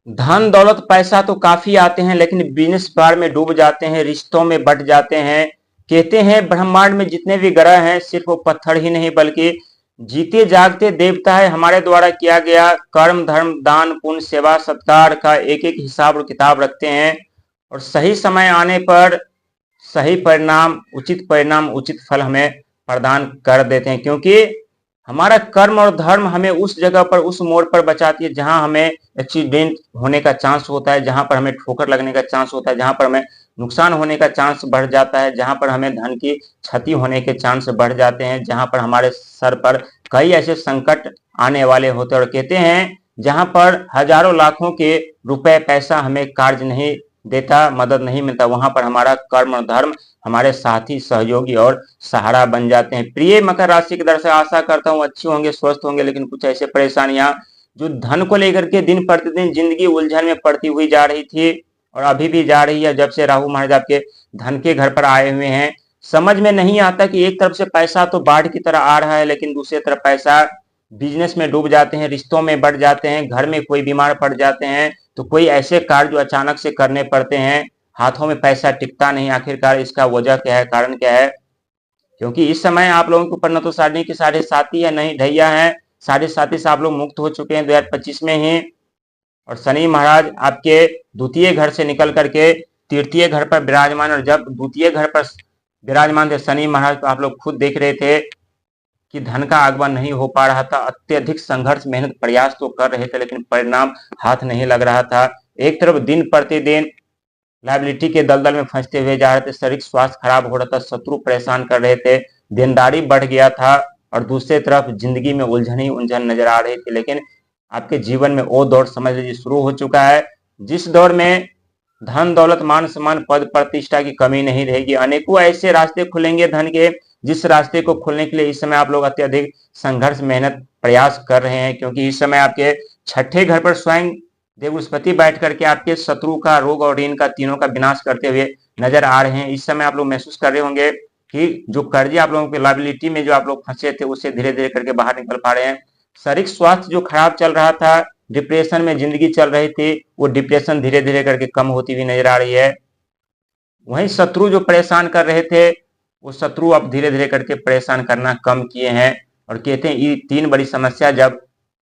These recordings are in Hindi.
धन दौलत पैसा तो काफी आते हैं, लेकिन बिजनेस बार में डूब जाते हैं, रिश्तों में बट जाते हैं। कहते हैं ब्रह्मांड में जितने भी ग्रह हैं सिर्फ वो पत्थर ही नहीं बल्कि जीते जागते देवता है। हमारे द्वारा किया गया कर्म धर्म दान पुण्य सेवा सत्कार का एक एक हिसाब और किताब रखते हैं, और सही समय आने पर सही परिणाम उचित फल हमें प्रदान कर देते हैं। क्योंकि हमारा कर्म और धर्म हमें उस जगह पर उस मोड़ पर बचाती है जहां हमें एक्सीडेंट होने का चांस होता है, जहां पर हमें ठोकर लगने का चांस होता है, जहां पर हमें नुकसान होने का चांस बढ़ जाता है, जहां पर हमें धन की क्षति होने के चांस बढ़ जाते हैं, जहां पर हमारे सर पर कई ऐसे संकट आने वाले होते हैं। और कहते हैं जहां पर हजारों लाखों के रुपए पैसा हमें कार्य नहीं देता, मदद नहीं मिलता, वहां पर हमारा कर्म और धर्म हमारे साथी सहयोगी और सहारा बन जाते हैं। प्रिय मकर राशि के दर्शक, आशा करता हूँ अच्छे होंगे स्वस्थ होंगे, लेकिन कुछ ऐसे परेशानियां जो धन को लेकर के दिन प्रतिदिन जिंदगी उलझन में पड़ती हुई जा रही थी और अभी भी जा रही है। जब से राहु महाराज आपके धन के घर पर आए हुए हैं, समझ में नहीं आता कि एक तरफ से पैसा तो बाढ़ की तरह आ रहा है, लेकिन दूसरी तरफ पैसा बिजनेस में डूब जाते हैं, रिश्तों में बढ़ जाते हैं, घर में कोई बीमार पड़ जाते हैं, तो कोई ऐसे कार्य जो अचानक से करने पड़ते हैं, हाथों में पैसा टिकता नहीं। आखिरकार इसका वजह क्या है, कारण क्या है? क्योंकि इस समय आप लोगों के ऊपर न तो साढ़े की साढ़े साथी है, नहीं ढैया है। साढ़े साथी से आप लोग मुक्त हो चुके हैं 2025 में ही, और शनि महाराज आपके द्वितीय घर से निकल करके तृतीय घर पर विराजमान। और जब द्वितीय घर पर विराजमान थे शनि महाराज, तो आप लोग खुद देख रहे थे कि धन का आगमन नहीं हो पा रहा था। अत्यधिक संघर्ष मेहनत प्रयास तो कर रहे थे, लेकिन परिणाम हाथ नहीं लग रहा था। एक तरफ दिन प्रतिदिन लाइबिलिटी के दलदल में फंसते हुए जा रहे थे, शारीरिक स्वास्थ्य खराब हो रहा था, शत्रु परेशान कर रहे थे, देनदारी बढ़ गया था, और दूसरी तरफ जिंदगी में उलझन ही उलझन नजर आ रही थी। लेकिन आपके जीवन में वो दौर समझ लीजिए शुरू हो चुका है, जिस दौर में धन दौलत मान सम्मान पद प्रतिष्ठा की कमी नहीं रहेगी। अनेकों ऐसे रास्ते खुलेंगे धन के, जिस रास्ते को खोलने के लिए इस समय आप लोग अत्यधिक संघर्ष मेहनत प्रयास कर रहे हैं। क्योंकि इस समय आपके छठे घर पर स्वयं देव बृहस्पति बैठ करके आपके शत्रु का रोग और ऋण का तीनों का विनाश करते हुए नजर आ रहे हैं। इस समय आप लोग महसूस कर रहे होंगे कि जो कर्जे आप लोगों के लाइबिलिटी में जो आप लोग फंसे थे, उससे धीरे धीरे करके बाहर निकल पा रहे हैं। शारीरिक स्वास्थ्य जो खराब चल रहा था, डिप्रेशन में जिंदगी चल रही थी, वो डिप्रेशन धीरे धीरे करके कम होती हुई नजर आ रही है। वहीं शत्रु जो परेशान कर रहे थे, वो शत्रु अब धीरे धीरे करके परेशान करना कम किए हैं। और कहते हैं ये तीन बड़ी समस्या जब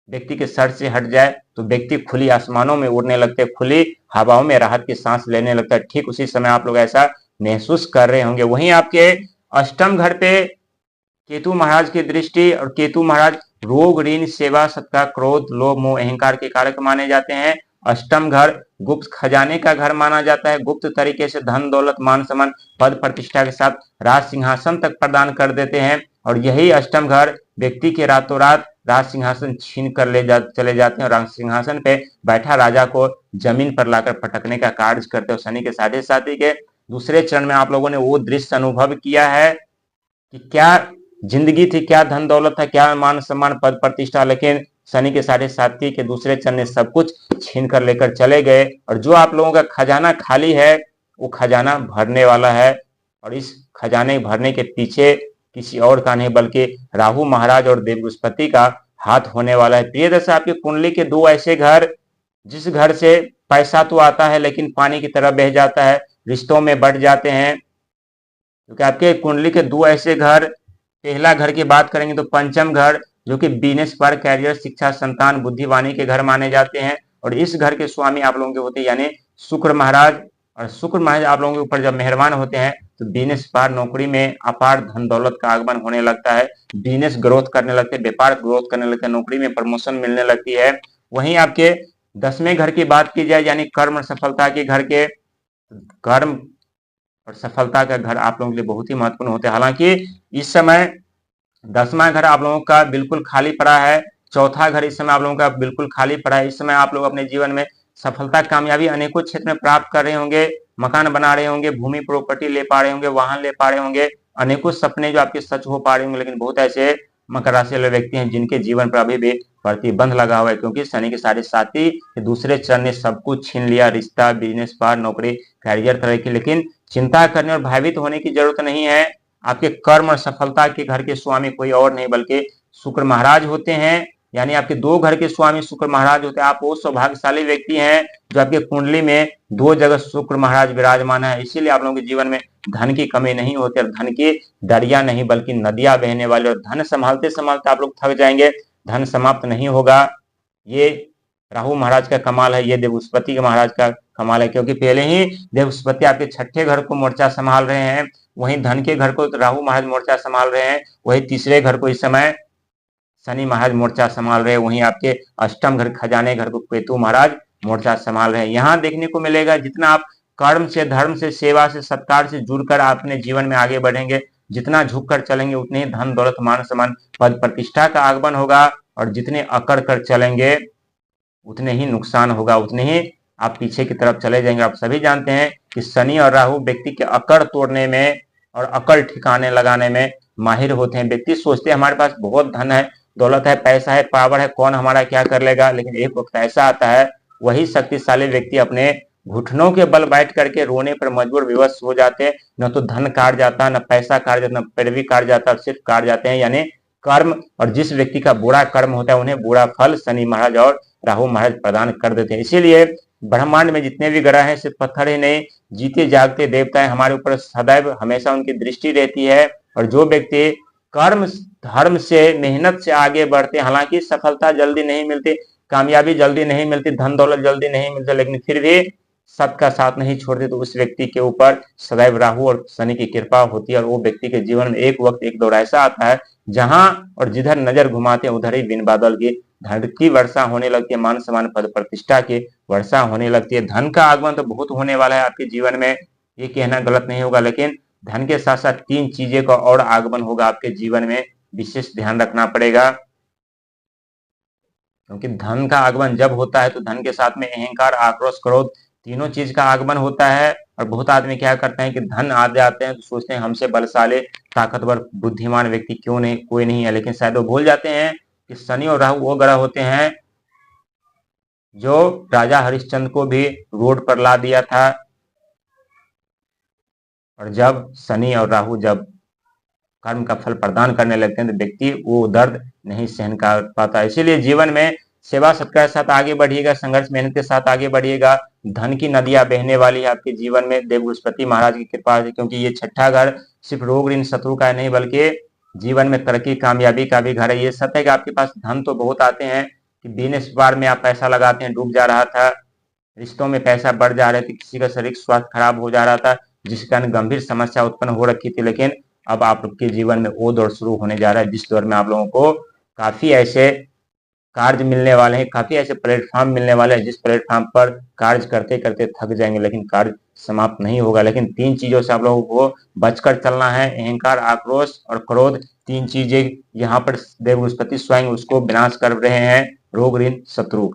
व्यक्ति के सर से हट जाए तो व्यक्ति खुली आसमानों में उड़ने लगते हैं, खुली हवाओं में राहत की सांस लेने लगता है। ठीक उसी समय आप लोग ऐसा महसूस कर रहे होंगे। वहीं आपके अष्टम घर पे केतु महाराज की दृष्टि, और केतु महाराज रोग ऋण सेवा सत्कार क्रोध लोभ मोह अहंकार के कारक माने जाते हैं। अष्टम घर गुप्त खजाने का घर माना जाता है, गुप्त तरीके से धन दौलत मान सम्मान पद प्रतिष्ठा के साथ राज सिंहासन तक प्रदान कर देते हैं। और यही अष्टम घर व्यक्ति के रातों रात राज सिंहासन छीन कर चले जाते हैं, और राज सिंहासन पे बैठा राजा को जमीन पर लाकर पटकने का कार्य करते हैं। शनि के साढ़े साथी के दूसरे चरण में आप लोगों ने वो दृश्य अनुभव किया है कि क्या जिंदगी थी, क्या धन दौलत था, क्या मान सम्मान पद प्रतिष्ठा, लेकिन शनि के साढ़े साथी के दूसरे चरण ने सब कुछ छीन कर लेकर चले गए। और जो आप लोगों का खजाना खाली है, वो खजाना भरने वाला है, और इस खजाने भरने के पीछे किसी और का नहीं बल्कि राहु महाराज और देव बृहस्पति का हाथ होने वाला है। प्रिय दर्शक, आपकी कुंडली के दो ऐसे घर, जिस घर से पैसा तो आता है लेकिन पानी की तरह बह जाता है, रिश्तों में बढ़ जाते हैं। क्योंकि आपके कुंडली के दो ऐसे घर, पहला घर की बात करेंगे तो पंचम घर, जो कि बिजनेस पर कैरियर शिक्षा संतान बुद्धिवाणी के घर माने जाते हैं, और इस घर के स्वामी आप लोगों के होते हैं यानी शुक्र महाराज। और शुक्र महाराज आप लोगों के ऊपर जब मेहरबान होते हैं तो बिजनेस पर नौकरी में अपार धन दौलत का आगमन होने लगता है, बिजनेस ग्रोथ करने लगते हैं, व्यापार ग्रोथ करने लगते हैं, नौकरी में प्रमोशन मिलने लगती है। वहीं आपके 10वें घर की बात की जाए यानी कर्म सफलता के घर के, कर्म और सफलता का घर आप लोगों के लिए बहुत ही महत्वपूर्ण होते हैं। हालांकि इस समय 10वां घर आप लोगों का बिल्कुल खाली पड़ा है, चौथा घर इस समय आप लोगों का बिल्कुल खाली पड़ा है। इस समय आप लोग अपने जीवन में सफलता कामयाबी अनेकों क्षेत्र में प्राप्त कर रहे होंगे, मकान बना रहे होंगे, भूमि प्रॉपर्टी ले पा रहे होंगे, वाहन ले पा रहे होंगे, अनेकों सपने जो आपके सच हो पा रहे होंगे। लेकिन बहुत ऐसे मकर राशि वाले व्यक्ति हैं जिनके जीवन पर अभी भी प्रतिबंध लगा हुआ है, क्योंकि शनि के साढ़े साथी के दूसरे चरण ने सब कुछ छीन लिया, रिश्ता बिजनेस पार नौकरी कैरियर तरह की। लेकिन चिंता करने और भयभीत होने की जरूरत नहीं है। आपके कर्म और सफलता के घर के स्वामी कोई और नहीं बल्कि शुक्र महाराज होते हैं। यानी आपके 2 घर के स्वामी शुक्र महाराज होते हैं। आप वो सौभाग्यशाली व्यक्ति हैं जो आपके कुंडली में 2 जगह शुक्र महाराज विराजमान है। इसीलिए आप लोगों के जीवन में धन की कमी नहीं होती और धन की दरिया नहीं बल्कि नदियां बहने वाली, और धन संभालते संभालते आप लोग थक जाएंगे, धन समाप्त नहीं होगा। ये राहु महाराज का कमाल है, ये देवस्पति के महाराज का कमाल है, क्योंकि पहले ही देवस्पति आपके 6ठे घर को मोर्चा संभाल रहे हैं, वहीं धन के घर को राहु महाराज मोर्चा संभाल रहे हैं, वही तीसरे घर को इस समय शनि महाराज मोर्चा संभाल रहे हैं, वहीं आपके अष्टम घर खजाने घर को केतु महाराज मोर्चा संभाल रहे हैं। यहाँ देखने को मिलेगा जितना आप कर्म से, धर्म से, सेवा से, सत्कार से जुड़कर अपने जीवन में आगे बढ़ेंगे, जितना झुक कर चलेंगे उतने ही धन दौलत मान सम्मान पद प्रतिष्ठा का आगमन होगा, और जितने अकड़ कर चलेंगे उतने ही नुकसान होगा, उतने ही आप पीछे की तरफ चले जाएंगे। आप सभी जानते हैं कि शनि और राहु व्यक्ति के अकड़ तोड़ने में और अकड़ ठिकाने लगाने में माहिर होते हैं। व्यक्ति सोचते हैं हमारे पास बहुत धन है, दौलत है, पैसा है, पावर है, कौन हमारा क्या कर लेगा, लेकिन एक वक्त ऐसा आता है वही शक्तिशाली व्यक्ति अपने घुटनों के बल बैठ करके रोने पर मजबूर विवश हो जाते हैं। न तो धन काट जाता, न पैसा काट जाता, न पैरवी काट जाता, सिर्फ काट जाते हैं यानी कर्म। और जिस व्यक्ति का बुरा कर्म होता है उन्हें बुरा फल शनि महाराज और राहु महाराज प्रदान कर देते हैं। इसीलिए ब्रह्मांड में जितने भी ग्रह हैं सिर्फ पत्थर ही नहीं, जीते जागते देवता है, हमारे ऊपर सदैव हमेशा उनकी दृष्टि रहती है। और जो व्यक्ति कर्म धर्म से, मेहनत से आगे बढ़ते, हालांकि सफलता जल्दी नहीं मिलती, कामयाबी जल्दी नहीं मिलती, धन दौलत जल्दी नहीं मिलती, लेकिन फिर भी सबका साथ नहीं छोड़ते, तो उस व्यक्ति के ऊपर सदैव राहु और शनि की कृपा होती है। और वो व्यक्ति के जीवन में एक वक्त एक दौर ऐसा आता है जहां और जिधर नजर घुमाते हैं उधर ही बिन बादल की धन की वर्षा होने लगती है, मान सम्मान पद प्रतिष्ठा की वर्षा होने लगती है। धन का आगमन तो बहुत होने वाला है आपके जीवन में, ये कहना गलत नहीं होगा, लेकिन धन के साथ साथ 3 चीजें का और आगमन होगा आपके जीवन में, विशेष ध्यान रखना पड़ेगा। क्योंकि धन का आगमन जब होता है तो धन के साथ में अहंकार, आक्रोश, क्रोध, तीनों चीज का आगमन होता है। और बहुत आदमी क्या करते हैं कि धन आ जाते हैं तो सोचते हैं हमसे बलशाली, ताकतवर, बुद्धिमान व्यक्ति क्यों नहीं, कोई नहीं है, लेकिन शायद वो भूल जाते हैं कि शनि और राहु वो ग्रह होते हैं जो राजा हरिश्चंद्र को भी रोड पर ला दिया था। और जब शनि और राहु जब कर्म का फल प्रदान करने लगते हैं तो व्यक्ति वो दर्द नहीं सहन कर पाता। इसीलिए जीवन में सेवा सत्कार के साथ आगे बढ़िएगा, संघर्ष मेहनत के साथ आगे बढ़िएगा। धन की नदियां बहने वाली है आपके जीवन में देव बृहस्पति महाराज की कृपा से, क्योंकि ये 6ठा घर सिर्फ रोग ऋण शत्रु का नहीं बल्कि जीवन में तरक्की कामयाबी का भी घर है। ये सत्य है कि आपके पास धन तो बहुत आते हैं कि बिजनेस व्यापार में आप पैसा लगाते हैं, डूब जा रहा था, रिश्तों में पैसा बढ़ जा रहे थे, किसी का शारीरिक स्वास्थ्य खराब हो जा रहा था जिसके कारण गंभीर समस्या उत्पन्न हो रखी थी, लेकिन अब आपके जीवन में वो दौर शुरू होने जा रहा है जिस दौर में आप लोगों को काफी ऐसे कार्य मिलने वाले हैं, काफी ऐसे प्लेटफॉर्म मिलने वाले हैं जिस प्लेटफॉर्म पर कार्य करते करते थक जाएंगे, लेकिन कार्य समाप्त नहीं होगा। लेकिन 3 चीजों से आप लोगों को बचकर चलना है, अहंकार, आक्रोश और क्रोध, 3 चीजें यहाँ पर देव बृहस्पति स्वयं उसको विनाश कर रहे हैं, रोग ऋण शत्रु का।